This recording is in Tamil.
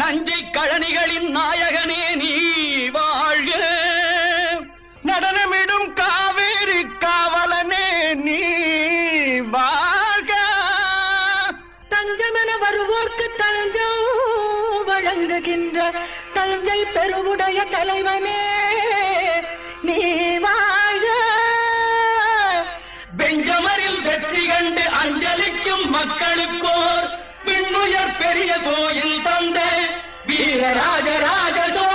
நஞ்சை கழனிகளின் நாயகனே நீ வாழ்க. நடனமிடும் காவேரி காவலனே நீ வாழ்க. தஞ்சமென வருவோர்க்கு தஞ்சம் வழங்குகின்ற தஞ்சை பெருவுடைய தலைவனே நீ வாழ்க. பெஞ்சமரில் வெற்றி கண்டு அஞ்சலிக்கும் மக்களுக்கோர் விண்ணுயர் பெரிய கோயில் தந்த வீரராஜராஜ சோழ